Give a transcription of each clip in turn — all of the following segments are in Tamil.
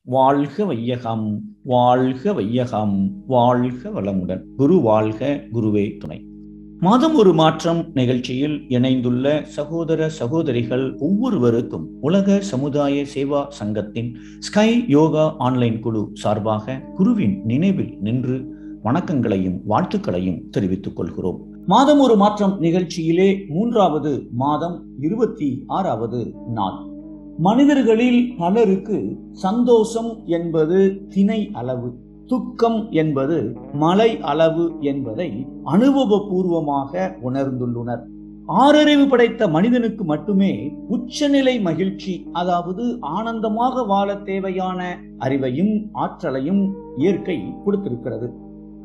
வாழ்க வையகம், வாழ்க வையகம், வாழ்க வளமுடன். குரு வாழ்க, குருவே துணை. மாதம் ஒரு மாற்றம் நிகழ்ச்சியில் இணைந்துள்ள சகோதர சகோதரிகள் ஒவ்வொருவருக்கும் உலக சமுதாய சேவா சங்கத்தின் ஸ்கை யோகா ஆன்லைன் குழு சார்பாக குருவின் நினைவில் நின்று வணக்கங்களையும் வாழ்த்துக்களையும் தெரிவித்துக் கொள்கிறோம். மாதம் ஒரு மாற்றம் நிகழ்ச்சியிலே 3வது மாதம் 26வது நாள். மனிதர்களில் பலருக்கு சந்தோஷம் என்பது திணை அளவு, துக்கம் என்பது மலை அளவு என்பதை அனுபவபூர்வமாக உணர்ந்துள்ளனர். ஆறறிவு படைத்த மனிதனுக்கு மட்டுமே உச்சநிலை மகிழ்ச்சி, அதாவது ஆனந்தமாக வாழ தேவையான அறிவையும் ஆற்றலையும் இயற்கை கொடுத்திருக்கிறது.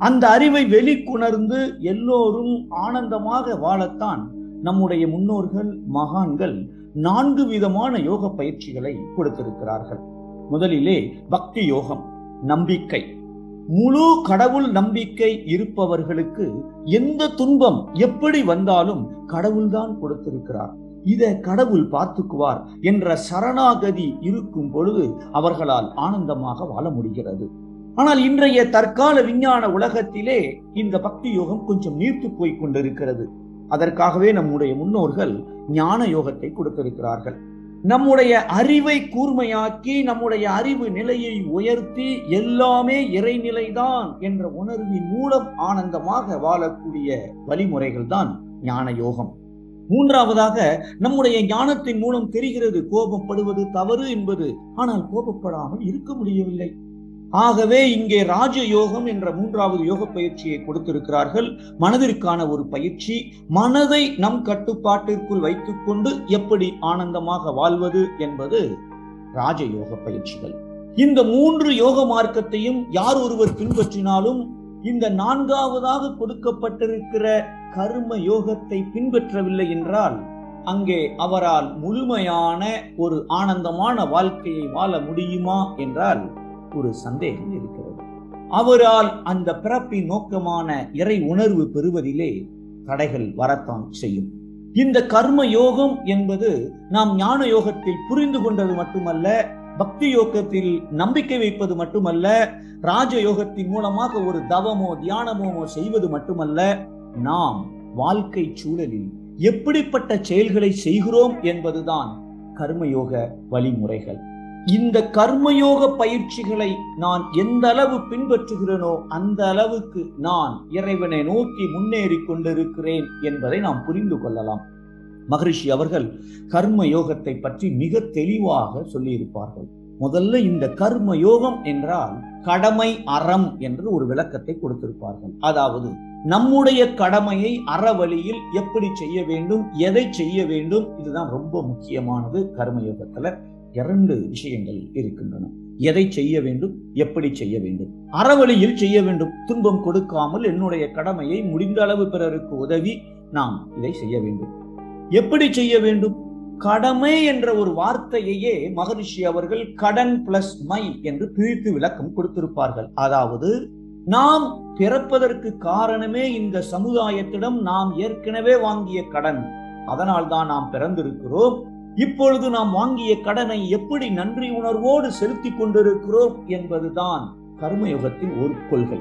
அந்த அறிவை வெளிக்கொணர்ந்து எல்லோரும் ஆனந்தமாக வாழத்தான் நம்முடைய முன்னோர்கள் மகான்கள் 4 விதமான யோக பயிற்சிகளை கொடுத்திருக்கிறார்கள். முதலிலே பக்தி யோகம், நம்பிக்கை. முழு கடவுள் நம்பிக்கை இருப்பவர்களுக்கு எந்த துன்பம் எப்படி வந்தாலும் கடவுள்தான் கொடுத்திருக்கிறார், இதை கடவுள் பார்த்துக்குவார் என்ற சரணாகதி இருக்கும் பொழுது அவர்களால் ஆனந்தமாக வாழ முடிகிறது. ஆனால் இன்றைய தற்கால விஞ்ஞான உலகத்திலே இந்த பக்தி யோகம் கொஞ்சம் நீர்த்து போய் கொண்டிருக்கிறது. அதற்காகவே நம்முடைய முன்னோர்கள் ஞான யோகத்தை கொடுத்திருக்கிறார்கள். நம்முடைய அறிவை கூர்மையாக்கி நம்முடைய அறிவு நிலையை உயர்த்தி எல்லாமே இறைநிலைதான் என்ற உணர்வின் மூலம் ஆனந்தமாக வாழக்கூடிய வழிமுறைகள் தான் ஞான யோகம். 3வதாக நம்முடைய ஞானத்தின் மூலம் தெரிகிறது கோபப்படுவது தவறு என்பது, ஆனால் கோபப்படாமல் இருக்க முடியவில்லை. ஆகவே இங்கே ராஜயோகம் என்ற 3வது யோக பயிற்சியை கொடுத்திருக்கிறார்கள். மனதிற்கான ஒரு பயிற்சி. மனதை நம் கட்டுப்பாட்டிற்குள் வைத்துக் கொண்டு எப்படி ஆனந்தமாக வாழ்வது என்பது ராஜயோக பயிற்சிகள். இந்த 3 யோக மார்க்கத்தையும் யார் ஒருவர் பின்பற்றினாலும் இந்த 4வதாக கொடுக்கப்பட்டிருக்கிற கர்ம யோகத்தை பின்பற்றவில்லை என்றால் அங்கே அவரால் முழுமையான ஒரு ஆனந்தமான வாழ்க்கையை வாழ முடியுமா என்றால் ஒரு சந்தேகம் இருக்கிறது. அவரால் அந்த பிறப்பின் நோக்கமான இறை உணர்வு பெறுவதிலே தடைகள் வரத்தான் செய்யும். இந்த கர்ம யோகம் என்பது நாம் ஞான யோகத்தில் புரிந்து கொண்டது மட்டுமல்ல, பக்தி யோகத்தில் நம்பிக்கை வைப்பது மட்டுமல்ல, ராஜயோகத்தின் மூலமாக ஒரு தவமோ தியானமோ செய்வது மட்டுமல்ல, நாம் வாழ்க்கை சூழலில் எப்படிப்பட்ட செயல்களை செய்கிறோம் என்பதுதான் கர்மயோக வழிமுறைகள். இந்த கர்மயோக பயிற்சிகளை நான் எந்த அளவு பின்பற்றுகிறேனோ அந்த அளவுக்கு நான் இறைவனை நோக்கி முன்னேறி கொண்டிருக்கிறேன் என்பதை நாம் புரிந்து கொள்ளலாம். மகரிஷி அவர்கள் கர்ம யோகத்தை பற்றி மிக தெளிவாக சொல்லியிருப்பார்கள். முதல்ல இந்த கர்ம யோகம் என்றால் கடமை அறம் என்று ஒரு விளக்கத்தை கொடுத்திருப்பார்கள். அதாவது நம்முடைய கடமையை அறவழியில் எப்படி செய்ய வேண்டும், எதை செய்ய வேண்டும், இதுதான் ரொம்ப முக்கியமானது. கர்மயோகத்துல 2 விஷயங்கள் இருக்கின்றன. எதை செய்ய வேண்டும், எப்படி செய்ய வேண்டும். அறவழியில் செய்ய வேண்டும், துன்பம் கொடுக்காமல் என்னுடைய கடமையை முடிந்த அளவு பிறருக்கு உதவி நாம் இதை செய்ய வேண்டும். எப்படி செய்ய வேண்டும்? கடமை என்ற ஒரு வார்த்தையையே மகரிஷி அவர்கள் கடன் பிளஸ் மை என்று பிரித்து விளக்கம் கொடுத்திருப்பார்கள். அதாவது நாம் பிறப்பதற்கு காரணமே இந்த சமுதாயத்திடம் நாம் ஏற்கனவே வாங்கிய கடன், அதனால் தான் நாம் பிறந்திருக்கிறோம். இப்பொழுது நாம் வாங்கிய கடனை எப்படி நன்றி உணர்வோடு செலுத்தி கொண்டிருக்கிறோம் என்பதுதான் கர்மயோகத்தின் ஒரு கொள்கை.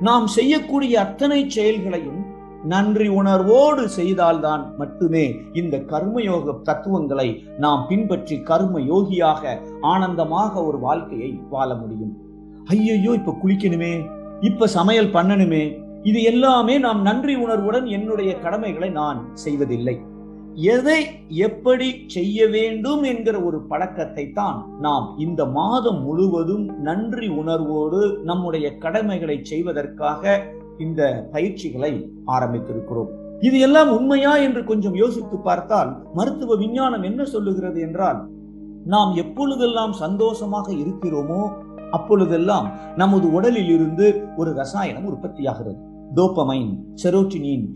நாம் செய்யக்கூடிய அத்தனை செயல்களையும் நன்றி உணர்வோடு செய்தால்தான் மட்டுமே இந்த கர்மயோக தத்துவங்களை நாம் பின்பற்றி கர்ம யோகியாக ஆனந்தமாக ஒரு வாழ்க்கையை வாழ முடியும். ஐயோ இப்ப குளிக்கணுமே, இப்ப சமையல் பண்ணணுமே, இது எல்லாமே நாம் நன்றி உணர்வுடன் என்னுடைய கடமைகளை நான் செய்வதில்லை. எதை எப்படி செய்ய வேண்டும் என்கிற ஒரு பழக்கத்தை தான் நாம் இந்த மாதம் முழுவதும் நன்றி உணர்வோடு நம்முடைய கடமைகளை செய்வதற்காக இந்த பயிற்சிகளை ஆரம்பித்திருக்கிறோம். இது எல்லாம் உண்மையா என்று கொஞ்சம் யோசித்து பார்த்தால் மருத்துவ விஞ்ஞானம் என்ன சொல்லுகிறது என்றால், நாம் எப்பொழுதெல்லாம் சந்தோஷமாக இருக்கிறோமோ அப்பொழுதெல்லாம் நமது உடலில் இருந்து ஒரு ரசாயனம் உற்பத்தியாகிறது. டோபமைன், செரோட்டினின்.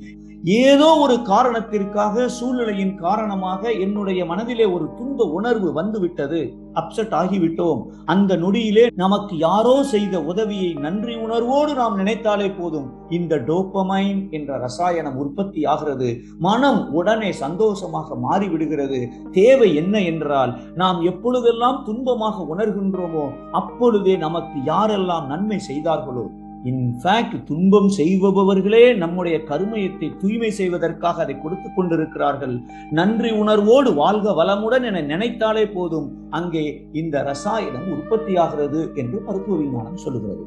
ஏதோ ஒரு காரணத்திற்காக, சூழ்நிலையின் காரணமாக என்னுடைய மனதிலே ஒரு துன்ப உணர்வு வந்துவிட்டது, அப்செட் ஆகிவிட்டோம். அந்த நொடியிலே நமக்கு யாரோ செய்த உதவியை நன்றி உணர்வோடு நாம் நினைத்தாலே போதும், இந்த டோபமைன் என்ற ரசாயனம் உற்பத்தி ஆகிறது. மனம் உடனே சந்தோஷமாக மாறிவிடுகிறது. தேவை என்ன என்றால், நாம் எப்பொழுதெல்லாம் துன்பமாக உணர்கின்றோமோ அப்பொழுதே நமக்கு யாரெல்லாம் நன்மை செய்தார்களோ, இன்ஃபேக்ட் துன்பம் செய்பவர்களே நம்முடைய கருமையத்தை தூய்மை செய்வதற்காக அதை கொடுத்துக் கொண்டிருக்கிறார்கள். நன்றி உணர்வோடு வாழ்க வளமுடன் என நினைத்தாலே போதும், அங்கே இந்த ரசாயனம் உற்பத்தியாகிறது என்று மருத்துவ விஞ்ஞானம் சொல்லுகிறது.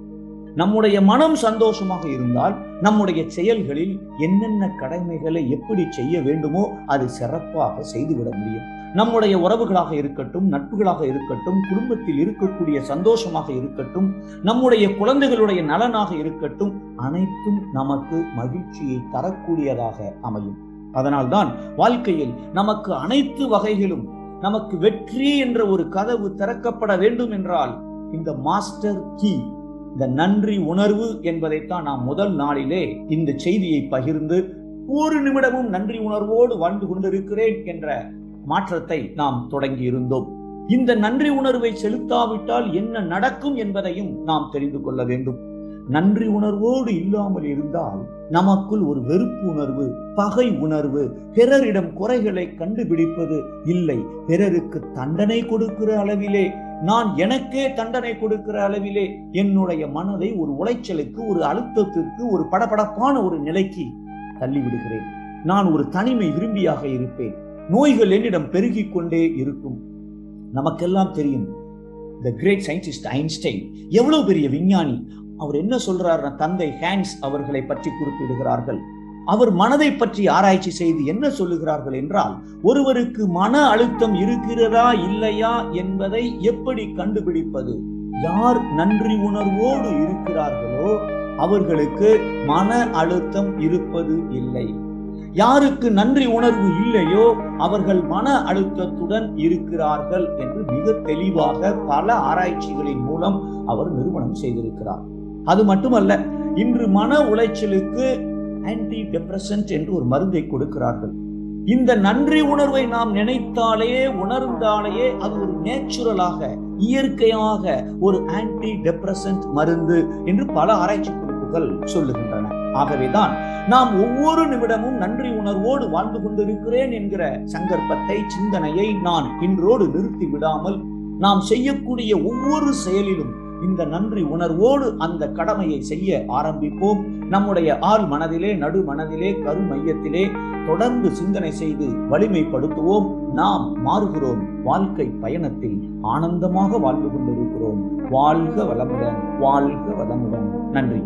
நம்முடைய மனம் சந்தோஷமாக இருந்தால் நம்முடைய செயல்களில் என்னென்ன கடமைகளை எப்படி செய்ய வேண்டுமோ அது சிறப்பாக செய்துவிட முடியும். நம்முடைய உறவுகளாக இருக்கட்டும், நட்புகளாக இருக்கட்டும், குடும்பத்தில் இருக்கக்கூடிய சந்தோஷமாக இருக்கட்டும், நம்முடைய குழந்தைகளுடைய நலனாக இருக்கட்டும், அனைத்தும் நமக்கு மகிழ்ச்சியை தரக்கூடியதாக அமையும். அதனால்தான் வாழ்க்கையில் நமக்கு அனைத்து வகைகளும், நமக்கு வெற்றி என்ற ஒரு கதவு திறக்கப்பட வேண்டும் என்றால் இந்த மாஸ்டர் கீ, இந்த நன்றி உணர்வு என்பதைத்தான் நாம் முதல் நாளிலே இந்த செய்தியை பகிர்ந்து ஒரு நிமிடமும் நன்றி உணர்வோடு வாழ்ந்து கொண்டிருக்கிறேன் என்ற மாற்றத்தை நாம் தொடங்கி இருந்தோம். இந்த நன்றி உணர்வை செலுத்தாவிட்டால் என்ன நடக்கும் என்பதையும் நாம் தெரிந்து கொள்ள வேண்டும். நன்றி உணர்வோடு இல்லாமல் இருந்தால் நமக்குள் ஒரு வெறுப்பு உணர்வு, பகை உணர்வு, பிறரிடம் குறைகளை கண்டுபிடிப்பது இல்லை, பிறருக்கு தண்டனை கொடுக்கிற அளவிலே, நான் எனக்கே தண்டனை கொடுக்கிற அளவிலே என்னுடைய மனதை ஒரு உளைச்சலுக்கு, ஒரு அழுத்தத்திற்கு, ஒரு படபடப்பான ஒரு நிலைக்கு தள்ளிவிடுகிறேன். நான் ஒரு தனிமை விரும்பியாக இருப்பேன். நோய்கள் என்னிடம் பெருகிக் கொண்டே இருக்கும். நமக்கெல்லாம் தெரியும், தி கிரேட் சயின்டிஸ்ட் ஐன்ஸ்டைன் எவ்வளவு பெரிய விஞ்ஞானி. அவர் என்ன சொல்றார், தந்தை ஹான்ஸ் அவர்களை பற்றி குறிப்பிடுகிறார்கள். அவர் மனதை பற்றி ஆராய்ச்சி செய்து என்ன சொல்லுகிறார்கள் என்றால், ஒருவருக்கு மன அழுத்தம் இருக்கிறதா இல்லையா என்பதை எப்படி கண்டுபிடிப்பது? யார் நன்றி உணர்வோடு இருக்கிறார்களோ அவர்களுக்கு மன அழுத்தம் இருப்பது இல்லை. யாருக்கு நன்றி உணர்வு இல்லையோ அவர்கள் மன அழுத்தத்துடன் இருக்கிறார்கள் என்று மிக தெளிவாக பல ஆராய்ச்சிகளின் மூலம் அவர் நிரூபணம் செய்திருக்கிறார். அது மட்டுமல்ல, இன்று மன உளைச்சலுக்கு ஆன்டி டிப்ரெசன்ட் என்று ஒரு மருந்தை கொடுக்கிறார்கள். இந்த நன்றி உணர்வை நாம் நினைத்தாலே, உணர்ந்தாலேயே அது ஒரு நேச்சுரலாக, இயற்கையாக ஒரு ஆன்டி டிப்ரெசன்ட் மருந்து என்று பல ஆராய்ச்சி குறிப்புகள் சொல்லுகின்றன. ஆகவேதான் நாம் ஒவ்வொரு நிமிடமும் நன்றி உணர்வோடு வாழ்ந்து கொண்டிருக்கிறேன் என்கிற சங்கற்பத்தை, சிந்தனையை நான் இன்றோடு நிறுத்தி விடாமல், நாம் செய்யக்கூடிய ஒவ்வொரு செயலிலும் இந்த நன்றி உணர்வோடு அந்த கடமையை செய்ய ஆரம்பிப்போம். நம்முடைய ஆள் மனதிலே, நடு மனதிலே, கரு மையத்திலே தொடர்ந்து சிந்தனை செய்து வலிமைப்படுத்துவோம். நாம் மாறுகிறோம். வாழ்க்கை பயணத்தில் ஆனந்தமாக வாழ்ந்து கொண்டிருக்கிறோம். வாழ்க வளமுடன், வாழ்க வளமுடன். நன்றி.